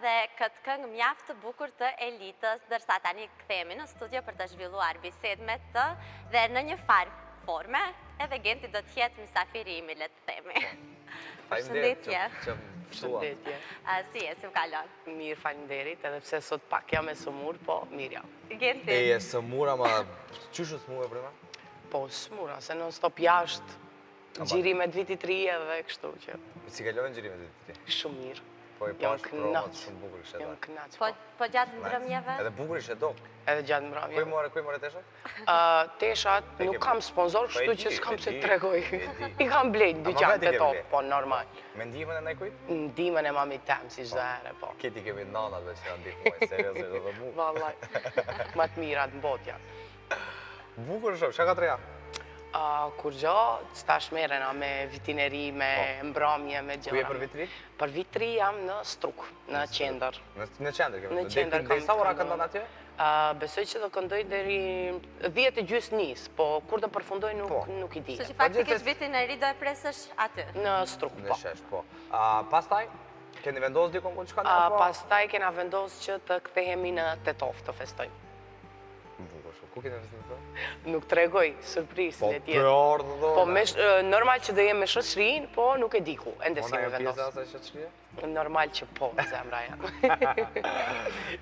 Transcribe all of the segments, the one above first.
edhe këtë këngë mjaft të bukur të Elitës, dërsa tani kthehemi në studio për të zhvilluar bisedë me të dhe në një farë forme, edhe Genti do të jetë mysafiri imi, le të themi. Përshëndetje. Përshëndetje. Si e, si më kalon? Mirë, faleminderit, edhe pse sot pak jam e sëmur, po mirë jam. Genti? E sëmura, ma qyshu sëmura për ma? Po, sëmura, se non stop jashtë, gjirimet vitit ri edhe kështu që... Si kalove në gjirimet vitit ri? Shumë mirë. Po i pash promat shumë bukur ishe Jam da. kënaq, Po gjatë mbrëmjeve? Edhe bukur ishe do. Edhe gjatë mbrëmjeve. Kuj more teshat? Teshat, nuk kam sponsor, Po kështu që s'kam se tregoj. I kam blejnë, dyqan të top, po normal. Me ndihmën e najkujt? Ndihmën e mami tem, si çdo herë, po. Kiti kemi nanat dhe që janë ndihmoj, seriosisht edhe mu. Vallaj, më të mirat në botë janë. Bukur shumë, shka ka treja? Kur gjo, stash merena me vitineri, me mbrëmje, me gjëra. Ku je për vitri? Për vitri jam në Struk, në qendër. Në qendër kemi? Në qendër kam. Dhe sa ora këndon atje? Besoj që do këndoj deri 10:30, po kur do përfundoj nuk i di. Së që faktikisht vitin e ri do e presësh aty? Në Struk, po. Në shesh, po. Pastaj, keni vendos dikon ku të shkone? Pastaj kena vendos që të kthehemi në Tetov të festojmë. Bukur shumë. Ku keni festojmë të? Nuk tregoj, surprizë le tjetë. Po, për do. Po, normal që do jem me shoqërinë, po nuk e di ku, ende si me vendos. Pjesa asaj shoqërie? Normal që po, zemra jam.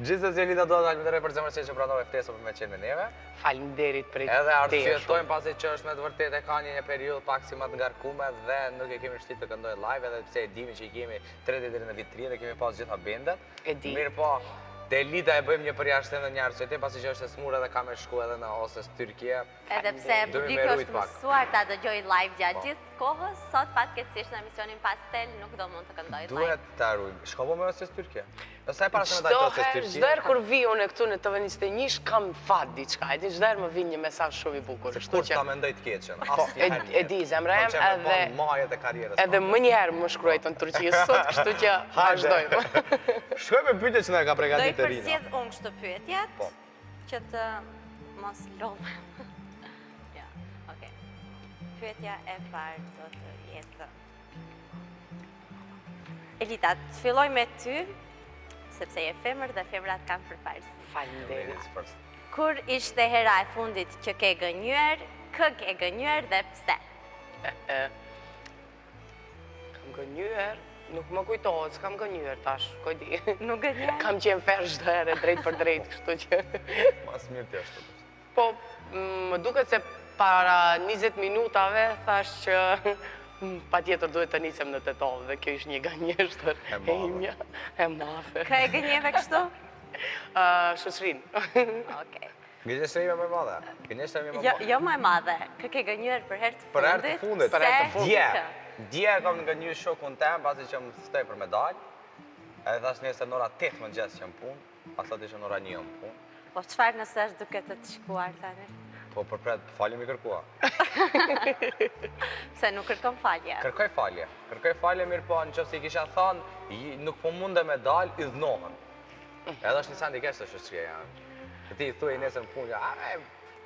Gjithsesi Elita do të falenderoj për zemrën që pranove ftesën për me qenë me neve. Faleminderit për Edhe arsyetojmë pasi që është me të vërtetë e ka një periudhë pak si më të ngarkuar dhe nuk e kemi shtit të këndoj live, edhe pse e dimi që i kemi 30 deri në vitrinë dhe kemi pas gjitha bendet. E di. Mirë po, te Elita e bëjmë një përjashtim dhe një arsyetim pasi që është e smur edhe ka me shku edhe në Osës Tyrkie. Edhe pse publiku është mësuar ta dëgjoj live gjatë gjithë kohës, sot fatkeqësisht në emisionin Pastel nuk do mund të këndoj live. Duhet ta ruajmë. Shko po me Osës Tyrkie. Sa e para se me dajtë Osës Tyrkie. Çdo herë kur vi unë këtu në TV21 kam fat diçka. E di çdo herë më vjen një mesazh shumë i bukur. Kështu që ta mendoj të keqen. E di zemra jam edhe majet e karrierës. Edhe më një herë më shkruajtën Turqi sot, kështu që vazhdojmë. Shkoj me pyetje që na ka përgatitur Rina. Do i përzgjedh unë kështu pyetjet që të mos lodhem. Ja, okay. Pyetja e parë do të jetë. Elita, të filloj me ty, sepse je femër dhe femrat kanë përparësi. Faleminderit. Kur ishte hera e fundit që ke gënjur, kë ke gënjur dhe pse? Kam gënjur, nuk më kujtohet, s'kam gënjur tash, koj di. Nuk gënjur? Kam qenë ferë çdo herë drejt për drejt, kështu që... Mas mirë të ashtu. Po, më duket se para 20 minutave thash që pa tjetër duhet të nisem në Tetov dhe kjo ishtë një gënjeshtër e imja e madhe. Ka e gënjeve kështu? Shoqërin. Okej. Gënjeshtër ime më e madhe? Gënjeshtër ime më e madhe? Jo më e madhe. Kë ke gënjur për herë të fundit? Për herë të fundit? Për herë të fundit. Dje kam gënjur shokun tem, pasi që më stoj për medalj. Edhe thash nesër në ora 8 mëngjes që më punë, pasat ishte në ora 1 më punë. Po çfarë nëse është duke të shkuar tani? Po përpret, falje mi kërkua. Pse nuk kërkon falje? Kërkoj falje. Kërkoj falje mirë po, në qëfë si kisha thonë, nuk po munde me dalë, i dhnohen. Edhe është një sandi kesh të shoqëria janë. Ti i thuaj nesër në punë,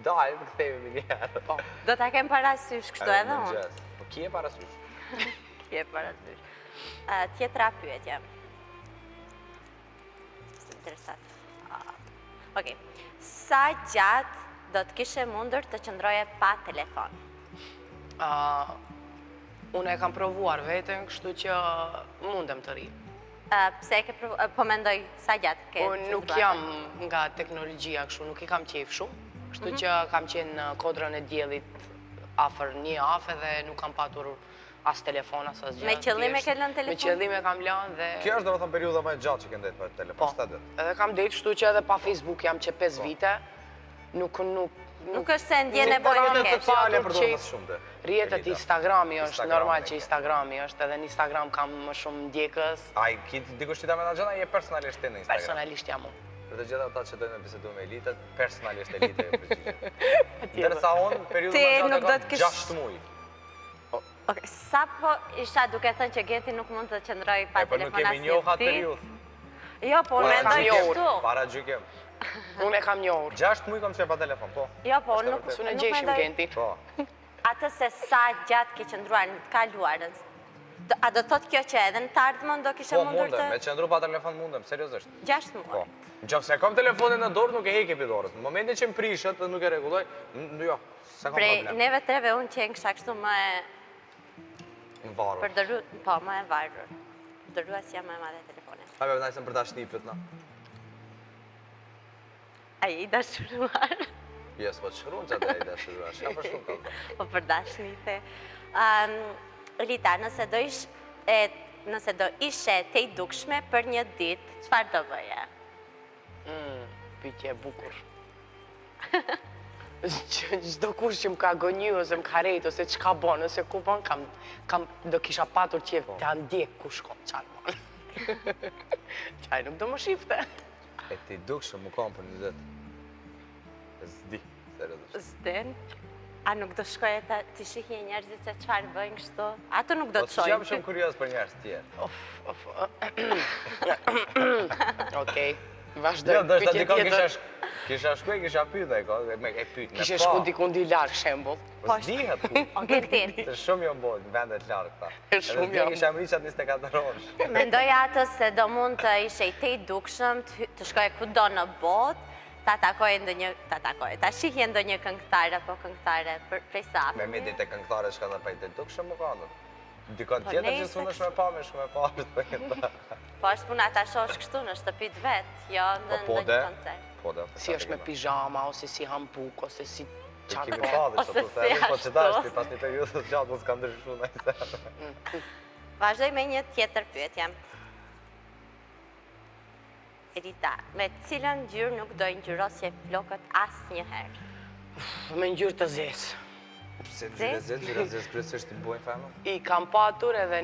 dalë, të këthejme me njerë. Do ta kem parasysh kështu edhe unë? Po ki e parasysh? Ki e parasysh. Tjetra pyetje. Interesant. Okej. Sa gjatë do të kishe mundur të qëndroje pa telefon? Unë e kam provuar vetën, kështu që mundem të ri. Pse ke provuar? Po mendoj sa gjatë ke? Unë nuk jam nga teknologjia kështu, nuk i kam qejf shumë, kështu që kam qenë në kodrën e diellit afër një javë dhe nuk kam patur as telefon, as asgjë. Me qëllim e ke lënë telefon? Me qëllim e kam lënë dhe... Kjo është domethënë periudha më e gjatë që ke ndetë për telefon, 7 ditë. Edhe kam ndetë, kështu që edhe pa Facebook jam që 5 vite. Nuk është se ndje nevojë të kesh. Sociale përdor më shumë. Rrjetet Instagrami është normal që Instagrami është, edhe në Instagram kam më shumë ndjekës. Ai dikush që ta menaxhon ai e personalisht në Instagram. Personalisht jam unë. Për të gjitha ata që dojnë me bisedu me Elitën, personalisht Elita e përgjigjet. Ndërsa unë periudhën më gjatë kam 6 muaj. Sa po isha duke thënë që Genti nuk mund të qëndroj pa telefon asnjë ditë? Nuk kemi njohur atë periudhë. Jo, po unë mendoj kështu. Para gjykim. Unë e kam njohur. 6 muaj kam qenë pa telefon, po. Jo, po unë nuk gjejshim Gentin. Po. Atë se sa gjatë ke qëndruar në të kaluarën. A do thot kjo që edhe në të ardhmën do kishe Po mundur mundem, me të... qëndru pa telefon mundem, seriozisht. 6 Po. muaj. Në qofë se kam telefonin në dorë, nuk e heki për dorës. Në momentin që më prishet dhe nuk e regulloj, jo, se kam Prej problem. neve treve unë që e në kësha kështu më e Në varur. përdëru, po, më e varur. Përdëruasja më e madhe e telefonit. Ta me vënajse më për dashni pyt na. A i dashuruar? Jes, po të shkruan që atë e dashuruar, shka për shumë ka. Po për dashnite. Rita, nëse do ishe te i dukshme për një ditë, çfarë do bëje? Pyetje e bukur. Çdo kush që më ka gonju, ose më ka rejt, ose çka bon, ose ku bon, do kisha patur që ta ndjek ku shkon, qarë bon. Qaj nuk do më shifte. E ti dukshëm më kam për një ditë. Zdi, seriozisht. Zden? A nuk do shkoje të shihje njerëzit se çfarë bëjnë kështu? Ato nuk do të Po që jam shojnë. shumë kurios për njerëz tjerë. Okej, vazhdoj. Jo, do shta Pyetje dikon tjetër. kisha shkuj, kisha pyet e ka, me e pyet, me Kishe shku dikundi larg shembull. Po s'dihet ku. Okej, ti. Të shumë jo bojnë, vendet larg ta. Shumë jo. jo. Kisha mrishat 24 orësh. Mendoja atë se do mund të ishe i te i dukshëm, të shkoje kudo në botë, ta shihje ndonjë këngëtar apo këngëtare prej sa Me afërmi. midit e këngëtare që ka dhe pajtë dukshëm më kanë. Dikon Po tjetër që nejse s'unë kështu. shme pa, me shme pa, Po është puna ta shohësh kështu në shtëpit vetë, jo në po ndonjë de, koncert. po de. Si është me pijama, ose si hambuk, ose si Kemi qatë. padhe Ose që të si themi, po që ta ashtu. është, pas një periudhë të gjatë, mos ka ndryshu në e Vazhdoj me një tjetër pyetje. Rita, me cilën ngjyrë nuk do i ngjyrosje flokët asnjëherë? Me ngjyrë të zezë. Se gjyre zezë kryesisht i bojnë femën? I kam patur edhe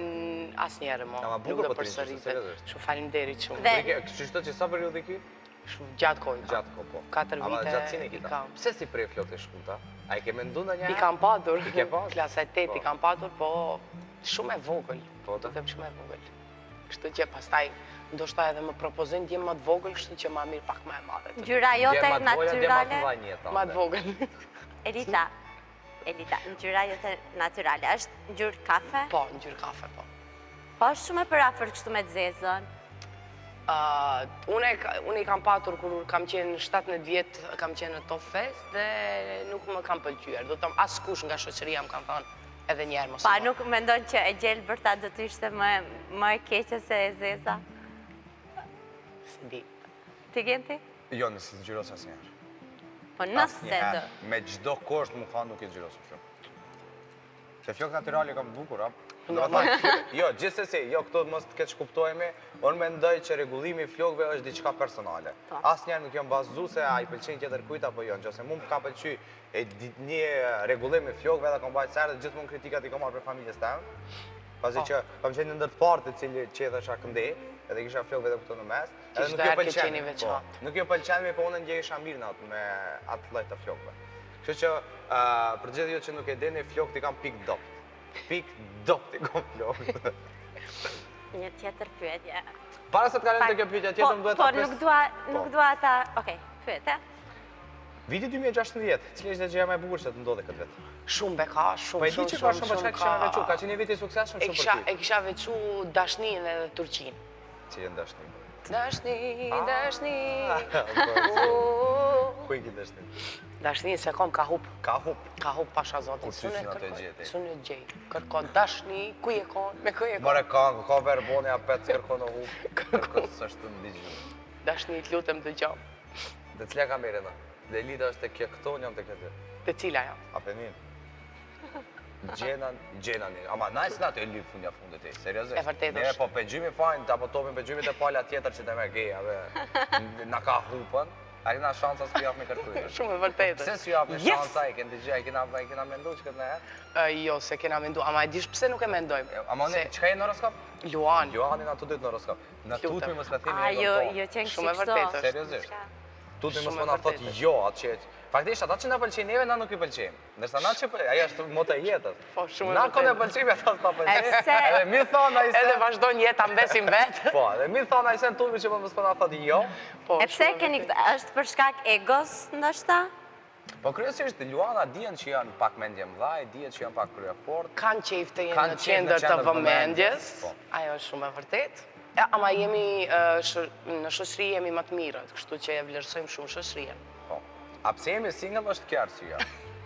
asnjëherë mo. Ama bukur Nuk do po të rinjë, përsëritet. seriozisht. Shumë faleminderit shumë. Dhe- Kështu që sa periudhë i ki? Shumë gjatë kohë. Gjatë ko, po. 4 Ama vite gjatësinë i kita. kam. Pse si prej flokët e shkuta? A i ke mendu në një? I kam patur. I ke patur? Klasa 8 i kam patur, po shumë e vogël. Po, Do të? them shumë e vogël. Kështu që pastaj ndoshta edhe më propozojnë djem më të vogël, kështu që ma mirë pak më e madhe. Ngjyra jote natyrale? Ma të vogël. Elita, ngjyra jote natyrale është ngjyrë kafe? Po, ngjyrë kafe, po. Po është shumë e përafërt kështu me të zezën. Unë i kam patur kur kam qenë 17 vjetë, kam qenë në Top Fest dhe nuk më kam pëlqyer. Do të them askush nga shoqëria më kanë thënë edhe një herë mos. Pa nuk mendon që e gjelbërta do të ishte më e keqe se e zeza? Si di. Ti Genti? Jo, nësi të gjyros asnjëherë. Po nëse do. Asnjëherë. Me çdo kusht më kanë nuk i gjyros shumë. Se flok natyrali kam bukur, a? Jo, gjithsesi, jo, këto mos të keq kuptojmë, unë mendoj që rregulimi i flokëve është diçka personale. Po. Asnjëherë nuk jam bazuar se a i pëlqen tjetër kujt apo jo, nëse mua më ka pëlqyer një rregullim i flokëve edhe kam bajt serë gjithmonë kritikat i kam marrë për familjes teme. Pasi që kam qenë ndër të parë të cili qethesha këndej, edhe kisha flokë vetëm këtu në mes. Edhe Çdo nuk jo herë ke pëlqen. qenë i veçantë. Nuk jo pëlqen me, po unë ndjehesha mirë në atë me atë lloj të flokëve. Kështu që për gjithë ju që nuk e dini, flokët i kam pik dopt. Pik dopt i kam flokët. Një tjetër pyetje. Para se të kalojmë te kjo pyetje tjetër, më duhet Po ta pres. nuk dua ta. Okej, pyete. Viti 2016, cili ishte gjëja më e bukur që të ndodhe këtë vit? Shumë beka, Po shumë, e di që ka shumë, po çka kisha veçu, ka qenë një vit i suksesshëm shumë për ty. E kisha veçu dashnin edhe Turqin. Si e ndashni? Dashni, dashni. Ku i ki dashni? Dashni se kom ka hup. Ka hup. Ka hup pasha zotin. Kur sysin ato e gjeti? Sunë gjej. Kërkon dashni, ku je kon? Me ku je kon? More ka verboni a pet kërkon në hup. Kërkon s'është ndigju. Dashni, të lutem dëgjom. Dhe cila ka merrena? Dhe Elita është te kjo këto, unë jam te këtë. Te cila jam? Apenin. Gjenan, ama nice natë e lyp fundja fundit e, seriozisht. E vërtetë Ne është. po pegjimi fajn, apo topin pegjimit e pala tjetër që të me gejave. Na ka hupën, a kena shansa s'u jap me kërkujnë. Shumë e vërtetë. Pse s'u jap me Yes! shansa, e kena dëgjoj, e kena menduar që këtë në herë? Jo, se kena mendu, ama e dish pse nuk e mendojmë? Ama ne, çka e në horoskop? Luan. Johanin ato ditë në horoskop. Na Lutem. tutmi mos na themi A edhe jo, po. jo qenë Shumë e kështu. vërtetë është. Seriozisht. Tutmi mos Shumë e po na thot vërtetë. jo atë që faktikisht ata që na pëlqejnë neve na nuk i pëlqejmë. Ndërsa na që ajo është moto e jetës. Po, shumë e Na vërtetë. konë pëlqejmë ata s'na pëlqejnë. pse? Edhe mi thon ai se Edhe vazhdojnë jeta mbesim vetë. po, edhe mi thon ai se tutmi që mos po na thot jo. Po, E pse shumë e keni vërtetë. këtë? Është për shkak egos ndoshta? Po kryesisht Luana dihen që janë pak mendje mëdhaj, dihet që janë pak kryefort. Kanë qejf të jenë në qendër të vëmendjes, ajo është shumë e vërtet. Ama jemi në shoqëri jemi më të mirët, kështu që e vlerësojmë shumë shoqërinë. Po. A pse jemi single është kjo arsyeja.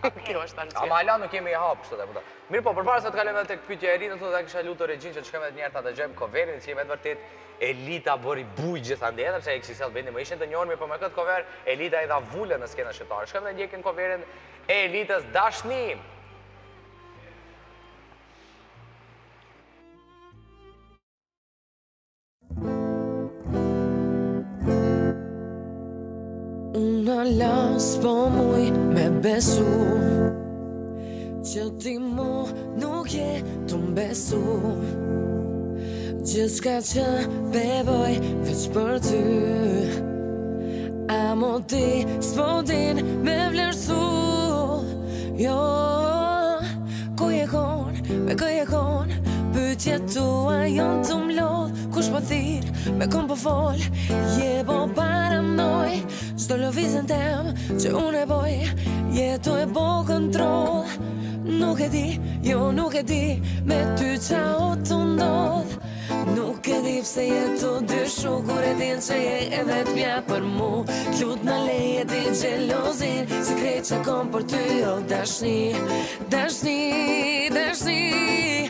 Kjo është arsyeja. Ama hala nuk kemi hap kështu apo. Mirë, po përpara se të kalojmë tek pyetja e Elitës, thotë kisha lutur Regjin që të shkojmë edhe një herë ta dëgjojmë coverin, si me të vërtet Elita bëri buj gjithandej, edhe pse XXL bendi më ishin të njohur, por me këtë cover Elita i dha vulën në skenën shqiptare. Shkojmë dhe ndjekim coverin e Elitës Dashni. Unë las po muj me besu që ti mu nuk je të mbesu. Gjithçka që bevoj veç për ty, amo ti s'po din me vlerësu. Jo, ku je kon, me kë je kon, pyetjet tua janë të mlodh. Kush po thirr, me kom po fol, je po paranoj. Çdo lëvizjen tem që unë e boj, jeto e bo kontroll. Nuk e di, jo nuk e di, me ty qa o të ndodh. Nuk e di pse jetu dyshu, kur e din që je e vetmja për mu. Lut në leje ti gjelozin, se krejt që kom për ty, o dashni. Dashni, dashni,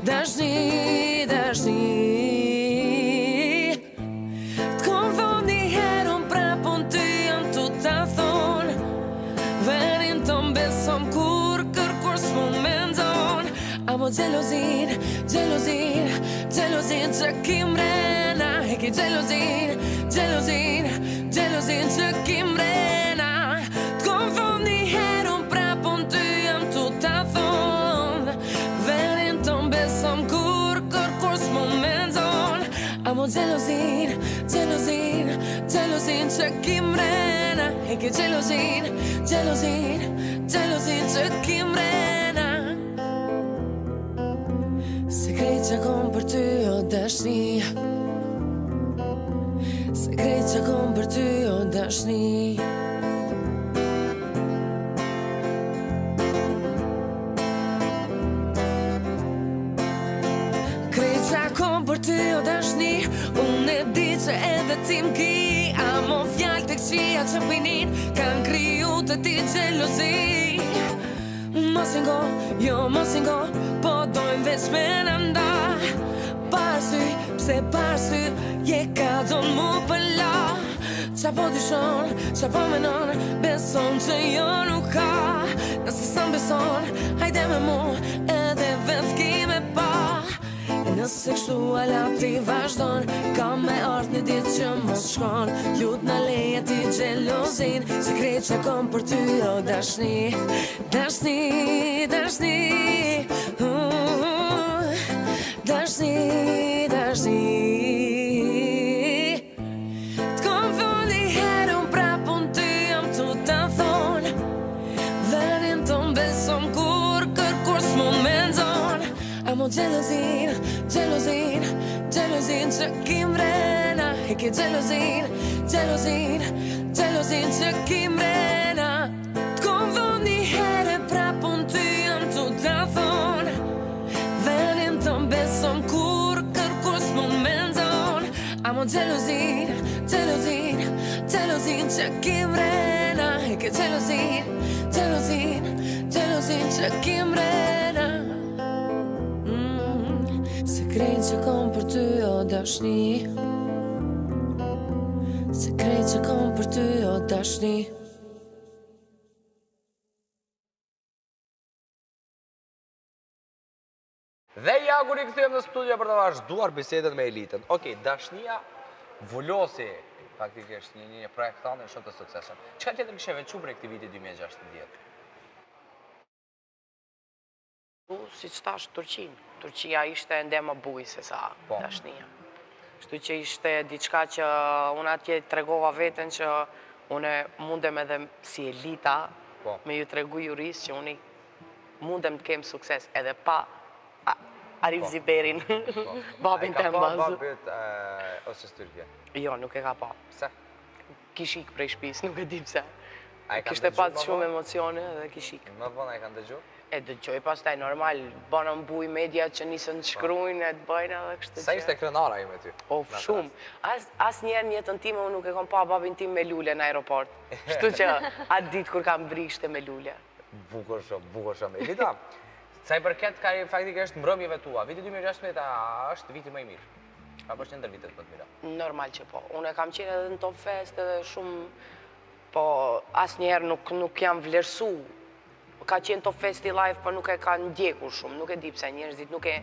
dashni, dashni. T'kom thon një herën prapon ty jam tu ta thon. Verin të mbesom kur kërkur s'mu mendon. Amo gjelozin, gjelozin, gjelozin që ki mrena. Heki gjelozin, gjelozin, gjelozin që ki mrena. T'kom thon një herën prapon ty jam tu ta thon. Verin të mbesom kur kërkur s'mu mendon. Amo gjelozin, gjelozin, gjelozin që ki mrena. Heki gjelozin, gjelozin, gjelozin që ki mrena. Sekret që kom për ty, o dashni. Sekret që kom për ty, o dashni. Krejt që kom për ty, o dashni. Unë e di që edhe ti m'ki. Amo fjall të këqia që pinin, kanë kriju të ti gjelozi. Mos ingo, jo mos ingo, po dojmë veç me nënda. Parsy, pse parsy, je ka don mu pëlla. Qa po dyshon, qa po menon, beson që jo nuk ka. Nëse sëm beson, hajde me mu, edhe vend ki me pa. E nëse kështu ala ti vazhdon, ka me art një dit që mos shkon. Lut në leje ti gjelozin, sekret që kom për ty, o dashni. Dashni, dashni, dashni, dashni. T'kom thon një herën prapun ty jam tu ta thon. Verin të mbesom kur kërkur s'mu mendon. Amo gjelozin, gjelozin, gjelozin që ki mrena. Heki gjelozin, gjelozin, gjelozin që ki mrena. T'kom thon një herë prapun ty jam tu ta thon. Verin të mbesom kur kërkur s'mu mendon. Amo gjelozin, gjelozin, gjelozin që ki mrena. Heki gjelozin, gjelozin, gjelozin që ki mrena. Sekret që kom për ty, o dashni. Sekret që kom për ty, o dashni. Dhe ja kur i kthyem në studio për të vazhduar bisedën me Elitën. Okej, Dashnia vullosi faktikisht një projekt thanë shumë të suksesshëm. Çka tjetër kishe veçuar për këtë viti 2016? Si që tash Turqin. Turqia ishte ende më buj se sa Dashnia. Kështu që ishte diçka që unë atje tregova veten që unë mundem edhe si Elita me ju tregu juris që unë mundem të kem sukses edhe pa Arif Ziberin, babin të mbazë. Ka pa babit ose styrke? Jo, nuk e ka pa. Pse? kish ik prej shtëpisë, nuk e di pse. A e kanë Kishte dëgjuar pas më shumë vonë? emocione dhe kish ik. Më vonë e kanë dëgjuar? E dëgjoj pastaj normal, bëna mbuj media që nisën të shkruajnë, e të bëjnë edhe kështu. Sa ishte krenara ju me ty? Of, shumë. As njerë një jetën time unë nuk e kom pa babin tim me lule në aeroport. Shtu që atë ditë kur kam brishte me lule. Bukur shumë. Elita, sa i përket ka faktikisht mbrëmjeve tua, viti 2016 është viti më i mirë. Apo është ndër vitet më të mira? Normal që po. Unë e kam qenë edhe në Top Fest edhe shumë, po as njerë nuk jam vlerësu. Ka qenë Top Festi live, po nuk e ka ndjekur shumë. Nuk e di pse njerëzit nuk e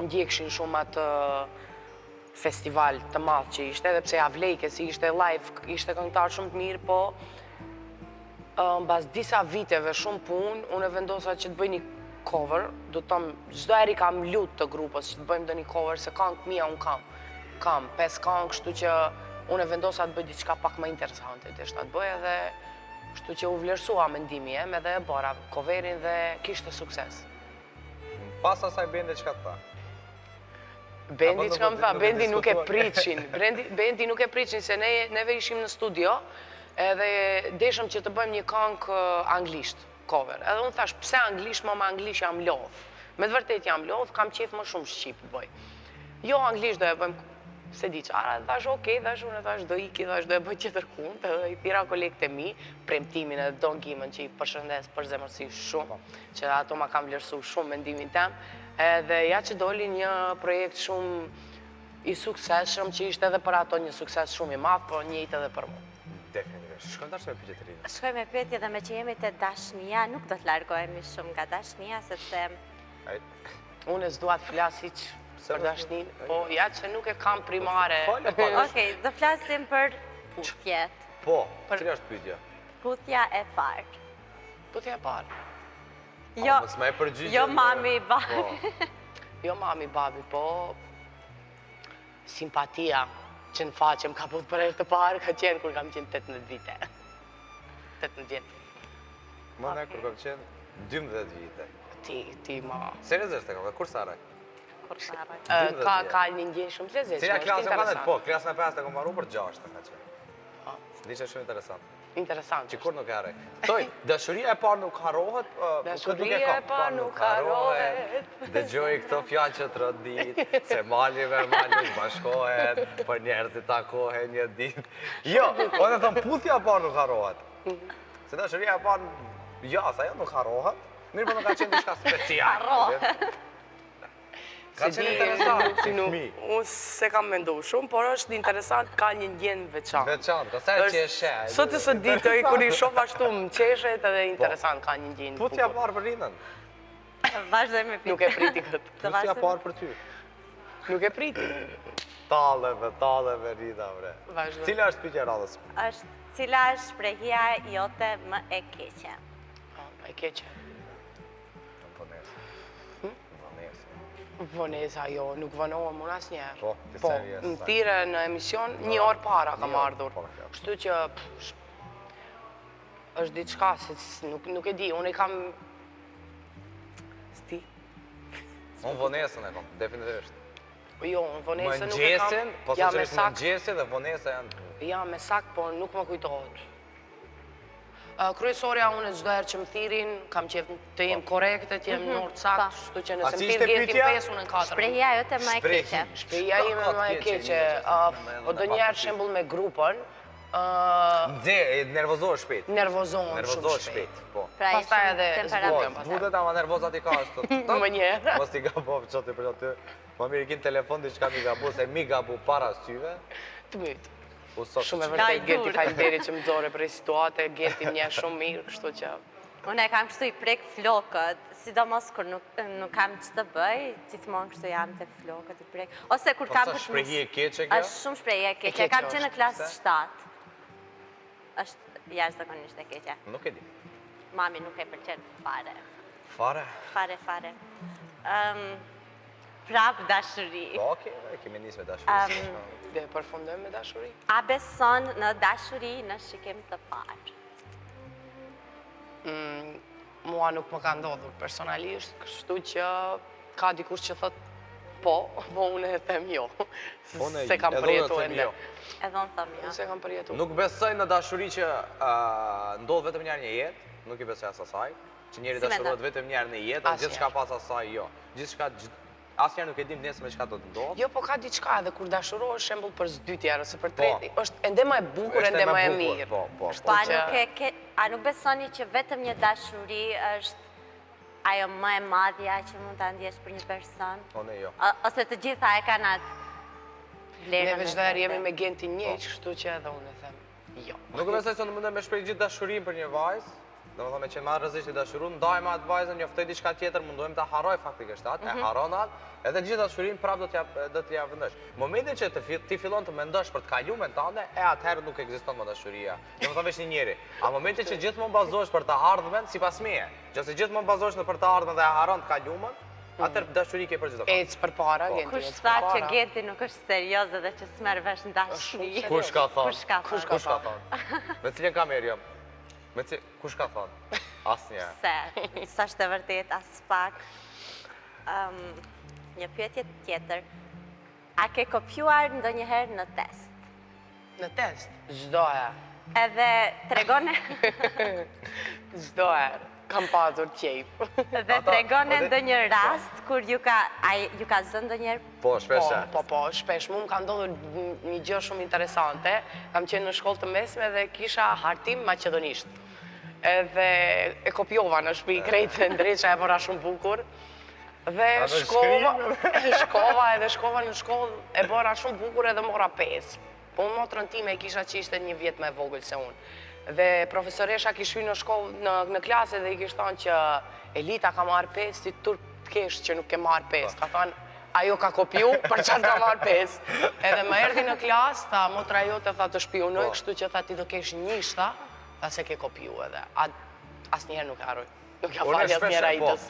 ndjekshin shumë atë festival të madh që ishte, edhe pse ja vlejke, si ishte live, ishte këngëtar shumë të mirë, po mbas disa viteve shumë punë, unë e vendosa që të bëj një cover, do të thëmë, çdo eri kam lutë të grupës që të bëjmë dhe një cover, se këngët mia unë kam 5 këngë, kështu që unë e vendosa të bëj diçka pak më interesante, të shta të bëj edhe, kështu që u vlerësua mendimi em edhe e bëra coverin dhe kishte sukses. Pas asaj bendi çka tha? Bendi që kam tha, nuk e bendi nuk e diskutuar. priçin. Bendi nuk e priçin, se neve ishim në studio, edhe deshëm që të bëjmë një këngë anglisht, cover. Edhe unë thash, pse anglisht, mama anglisht jam lodh. Me të vërtet jam lodh, kam qef më shumë shqip të bëj. Jo anglisht do e bëjmë, se di qara, thash okej, thash unë thash do iki, thash do e bëj qëtër kunt, edhe i thira kolegët e mi, premtimin edhe Don Gimën që i përshëndes për zemërsi shumë, që ato ma kam vlerësu shumë mendimin tem, edhe ja që doli një projekt shumë i suksesshëm, që ishte edhe për ato një sukses shumë i madh, po njëjtë edhe për mu. Definitivisht. Shkojmë tash me pyetje të rina. Shkoj me pyetje dhe me që jemi të dashnia, nuk do të largohemi shumë nga dashnia, sepse Unë s'dua të flas hiç për dashnin, po ja që nuk e kam primare. Fole pak. Okej, do flasim për puthjet. Po, cila është pyetja? Puthja e parë. Puthja e parë. Jo, mos më e përgjigje. jo mami i babi. Po. Jo mami, babi, po simpatia që në faqe më ka puth për herë të parë ka qenë kur kam qenë 18 vite. 18 vjetë. Më ne kur kam qenë 12 vite. Ti ma... Seriozisht e kam, kur sare? Kur saraj. Ka një ndjenjë shumë të lezetshme, Cila është klasë e panet? interesant. Po, klasën e 5 e kam marru për 6 ka qenë. Po, Diçka shumë interesant. interesant. Që kur nuk e harrej. Toj, dashuria e parë nuk harrohet, Dashuria e parë nuk harrohet. Dëgjoj këto fjalë që trodit, se mali me mali nuk bashkohet, për njerëzit takohen një ditë. Jo, unë thon puthja e parë nuk harrohet. Se dashuria e parë, ja, sa jo nuk harrohet, mirë po nuk ka qenë diçka speciale. Harrohet. Ka qenë interesant, si fëmijë. Unë se kam mendu shumë, por është interesant, ka një ndjenjë veçantë. Veçantë, ka sa e që e sheh. Sot e së ditë, kur i shoh ashtu më qeshet edhe interesant, ka një ndjenjë. Puthja e bukur. parë për rinën. Vazhdoj me pyetje. Nuk e priti këtë. Të Puthja e vazhdoj. parë për ty. Nuk e priti. Talleve rita, bre. Vazhdo. Cila është pyetja e radhës? Cila është shprehja jote më e keqe? E keqe. Vonesa. Vonesa, jo, nuk vënohem unë asnjëherë. Po, të Po, serios, më sa. thire në emision, një orë para kam Një orë, ardhur. po, ja. Kështu që është diçka, se nuk e di, unë i kam... Sti? Unë vonesën e kam, definitivisht. Jo, unë vonesën nuk e kam. Mëngjesin, po Ja, me sigurisht sak, mëngjesi dhe vonesa janë... ja, me sak, po nuk më kujtohet. Kryesorja, unë çdo herë që më thirin, kam qef të jem korrekte, të jem në orë sakt, Po. kështu që A nëse si më ishte thirr gjetin pyetja? 5, unë në 4. Shprehja jote më e keqe. Shpreja ime më e keqe, o do njerë shembull me grupën, Nervozohet shpejt. nervozohen shumë Nervozohet shpejt. shpejt, po. Pra i Pastaj shumë edhe Po, temperaturë. zbutem. zbutet ama nervozat i ka ashtu. Më njerë. Mos i gabo çoti për aty. Më mirë kin telefon diçka mi gabu se mi gabu para syve. Të mytë. U sot. Shumë e Laj vërtet Geti dur. faleminderit që më zore për situate, Geti më njeh shumë mirë, kështu që Unë e kam kështu i prek flokët, sidomos kur nuk kam që të bëj, gjithmonë kështu jam të flokët i prek. Ose kur kam Sa shprehje e keqe kjo? është shumë shprehje e keqe. keqe Kam qenë në është, klasë 7. Është jashtëzakonisht e keqe. Nuk e di. Mami nuk e pëlqen fare. Fare. Fare. Prap dashuri. Po, okej, kemi nisë me dashuri. dhe përfundojmë me dashuri. A beson në dashuri në shikim të parë? Mua nuk më ka ndodhur personalisht, kështu që ka dikush që thot Po unë e them jo. Unë Se kam edhe unë përjetu them ende. jo. Edhe unë thëmë jo. Se kam përjetu. Nuk besoj në dashuri që ndodh vetëm njerë një jetë, nuk i besoj asaj, që njeri dashurohet vetëm njerë në jetë, dhe gjithçka pas asaj jo. Gjithçka asnjëherë nuk e dim nesër me çka do të ndodh. Jo, po ka diçka edhe kur dashurohesh shembull për s'dytja ose për treti, është ende më e bukur, ende më e mirë. Po. Po, a nuk besoni që vetëm një dashuri është ajo më e madhja që mund ta ndjesh për një person? Unë jo. Ose të gjitha e kanë atë vlerën. Ne veçdar jemi me gentin njëjtë, kështu që edhe unë e them jo. Nuk besoj se mundem me shpreh gjithë dashurinë për një vajzë. Domethënë me që ma rrezikisht i dashuru, ndaj me atë vajzën, njoftoj diçka tjetër, mundohem ta harroj faktikisht atë, e harron atë, edhe gjithë dashurinë prapë do t'ja vendosh. Momentin që ti fillon të mendosh për të kalumen tënde, atëherë nuk ekziston më dashuria. Domethënë veç një njeri. A momentin që gjithmonë bazohesh për të ardhmen, sipas meje, nëse gjithmonë bazohesh në për të ardhmen dhe e harron të kalumen, atëherë dashuri ke për çdo kohë. Ec përpara, Genti. Kush tha që Genti nuk është serioze dhe që s'merr vesh në dashuri? Kush ka thënë? Kush ka thënë? Me cilën kamerë jam? Kush ka thënë? Asnjë. Se, sa është e vërtet, as pak. Një pyetje tjetër. A ke kopjuar ndonjëherë në test? Në test? Çdo herë. Edhe tregone... Çdo herë. Kam patur qejf. Dhe tregone ndonjë rast kur ju ka zënë ndonjëherë? Po, shpesh. Po, shpesh. Mu më ka ndodhur një gjë shumë interesante. Kam qenë në shkollë të mesme dhe kisha hartim maqedonisht. Edhe e kopjova në shtëpi krejtë ndreqa e bëra shumë bukur. Dhe shkova në shkollë e bëra shumë bukur edhe mora 5. Po unë motrën time e kisha që ishte një vjet më e vogël se unë. Dhe profesoresha kishë në shkollë në klasë dhe i kishë thonë që Elita ka marrë 5, si turp të kesh që nuk ke marrë 5. Ka thonë, ajo ka kopju, për qatë ka marrë 5. Edhe më erdi në klasë, tha, motra jote tha të shpionoj, kështu që tha ti do kesh njësh, tha se ke kopju edhe. Asë njerë nuk harroj. Nuk ja fali asë njerë ajtës.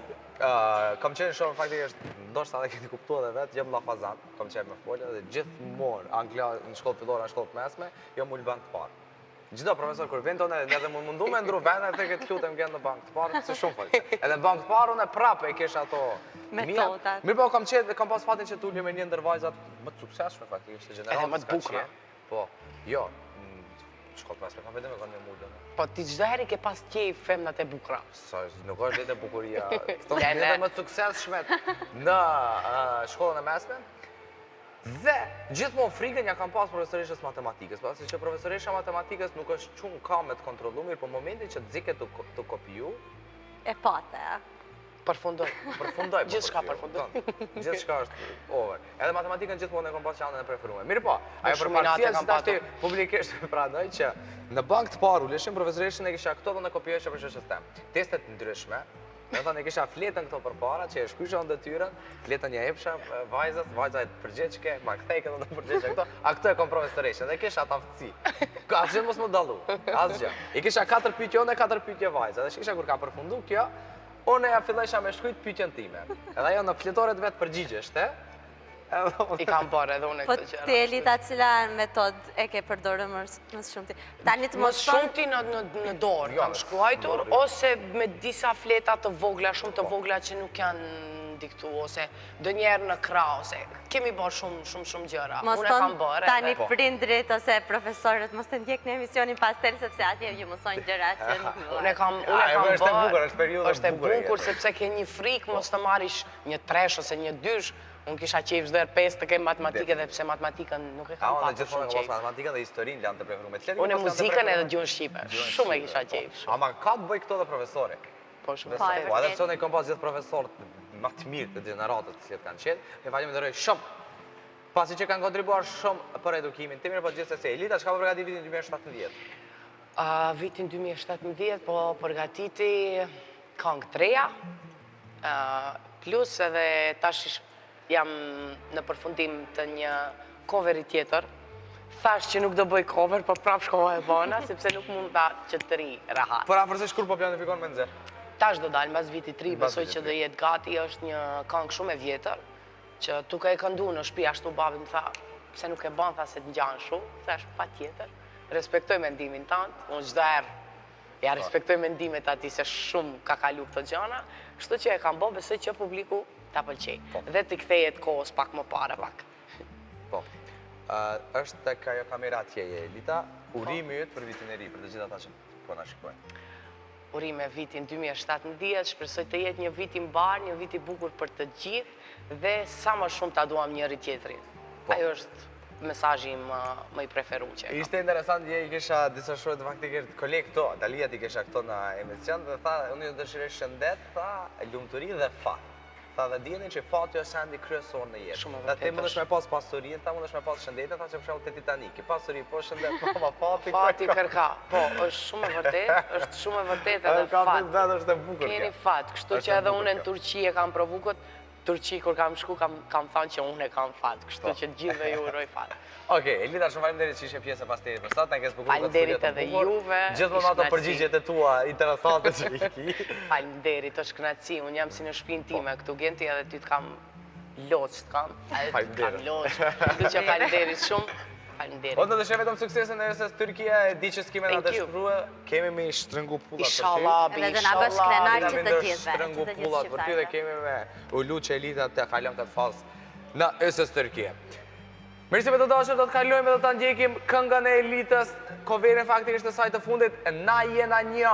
Kam qenë shumë, faktikisht, ndoshta edhe keni kuptuar edhe vetë, jam llafazan, kam qenë me folja dhe gjithmonë në shkollë fillore, në shkollë të mesme, jam ul bank të parë. Gjitha profesor kur vjen tonë edhe më mundu me ndru vendet të këtë lutem gjen në bank të parë, se shumë falë. Edhe në bank të parë unë prapë e kisha ato metodat. Mirë po kam pas fatin që t'ulje me një ndër vajzat më të suksesshme faktikisht të gjeneratës. Edhe më të bukura. Po, jo, shkollë mesme kam vetëm e kanë me mullë. Po ti çdo herë ke pas qejf femnat e bukura. Sa nuk është vetë bukuria. Këto janë më të suksesshme në shkollën e mesme. Dhe gjithmonë frikën ja kam pas profesoreshës matematikës, pasi që profesoresha matematikës nuk është qunë ka me të kontrolu mirë, po momentin që të zike të kopiju... E pate, a? Përfundoj. Përfundoj. Gjithçka përfundoj. Gjithçka është over. Edhe matematikën gjithmonë e kam pas qanën e preferuar. Mirë po, ajo për parcia që tashti publikisht pranoj që në bank të parë uleshim profesoreshën e kisha këto dhe në kopiohesha për shëshës tem. Testet ndryshme, në thonë e kisha fletën këto për para, që e shkysha në detyrën, fletën një epsha vajzat, vajza e të përgjeqke, ma këthej këtë në përgjeqke këto, a këto e kom profesoreshën, dhe kisha ta aftësi. Asë gjë mos më dalu, asë gjë. I kisha 4 pyetje unë e 4 pyetje vajza, dhe kisha kur ka përfundu kjo, unë ja fillesha me shkujt pyetjen time. Edhe ajo në fletoret vetë përgjigjeshte, I kam bërë edhe unë e Po këtë gjëra. ti Elita, cila metod e ke përdorur më shumë ti? Tani të Më shumë ti në dorë kam shkruajtur, ose me disa fleta të vogla, shumë të vogla që nuk janë diktu, ose dë njerë në krah, ose kemi bërë shumë gjëra. Unë e kam bërë. Tani prindrit ose profesorët mos të ndjek në emisionin pastel, sepse atje ju mësojnë gjëra që nuk më Unë e kam bërë. Është e bukur sepse ke një frikë mos të marrish një 3 ose një 2. Unë kisha qejf çdo herë 5 të kem matematikë dhe pse matematikën nuk e kam pasur. pasur Gjithmonë kam pas matematikën dhe historinë lanë të preferuar. Unë muzikën edhe gjuhën shqipe. Shumë e kisha qejf. Ama ka të bëj këto dhe profesori. Po shumë. Po edhe pse ne kam pas gjithë profesorët më të mirë të gjeneratës të cilët kanë qenë, ne falenderoj shumë. Pasi që kanë kontribuar shumë për edukimin tim, por gjithsesi Elita çka po përgatit vitin 2017? Vitin 2017 po përgatiti këngë treja, plus edhe tash jam në përfundim të një coveri tjetër. Thash që nuk do bëj cover, por prap shkova e bëna, sepse nuk mund ta që të ri rahat. Por afërsisht kur po planifikon me nxjerr? Tash do dalë mbas vitit 3, besoj që do jetë gati, është një këngë shumë e vjetër, që duke e këndu në shtëpi ashtu babi më tha, pse nuk e bën, tha se të ngjan shumë, thash patjetër, respektoj mendimin tënd, unë çdo herë ja respektoj mendimet atij se shumë ka kalu këto gjëna, kështu që e kam bë, besoj që publiku ta pëlqej. Dhe të kthehet kohës pak më para pak. Po. Është tek ajo kamera atje Elita, urimi yt për vitin e ri, për të gjithë ata që po na shikojnë. Urime vitin 2017, shpresoj të jetë një vit i mbar, një vit i bukur për të gjithë dhe sa më shumë ta duam njëri tjetrin. Ajo është mesazhi më i preferuar që kam. Ishte interesant, je i kisha disa shorë të faktikisht koleg këto, Dalia ti kisha këto në emisión dhe tha, unë ju dëshiroj shëndet, tha, lumturi dhe fat. Tha dhe dini që fati është sendi kryesor në jetë. Shumë e Dhe ti vërtetë mundesh me pas pasurinë, ta mundesh me pas shëndetin, tha që për shembull te Titanic, pasuri po shëndet, po fati. Fati kërka. Po, është shumë e vërtetë, është shumë e vërtetë edhe fat. Është e bukur. Keni fat, kështu që edhe unë në Turqi e kam provu këtë. Turqi kur kam shku kam thënë që unë e kam fat, kështu që gjithëve ju uroj fat. Okej, Elita, shumë faleminderit që ishe pjesë e pasterit për sot, na ke zbukuar këtë Faleminderit edhe juve. Gjithmonë ato përgjigjet e tua interesante që i ki. Faleminderit, është kënaqësi, unë jam si në shtëpinë time këtu Genti edhe ty të kam loç, të kam. Kam loç. Kështu që faleminderit shumë. Faleminderit. Po të dëshiroj vetëm suksesin në RSS Turqia, e di që s'kemi na dëshpëruar, kemi me shtrëngu pullat për ty. Inshallah, Edhe do na bësh krenar që të gjithëve. Shtrëngu pullat për ty dhe kemi me ulu që Elita të kalon këtë fazë në RSS Turqia. Mirësi me të dashur, do të kalojmë dhe të ndjekim këngën e Elitës, coverin faktikisht të saj të fundit, Na jena një.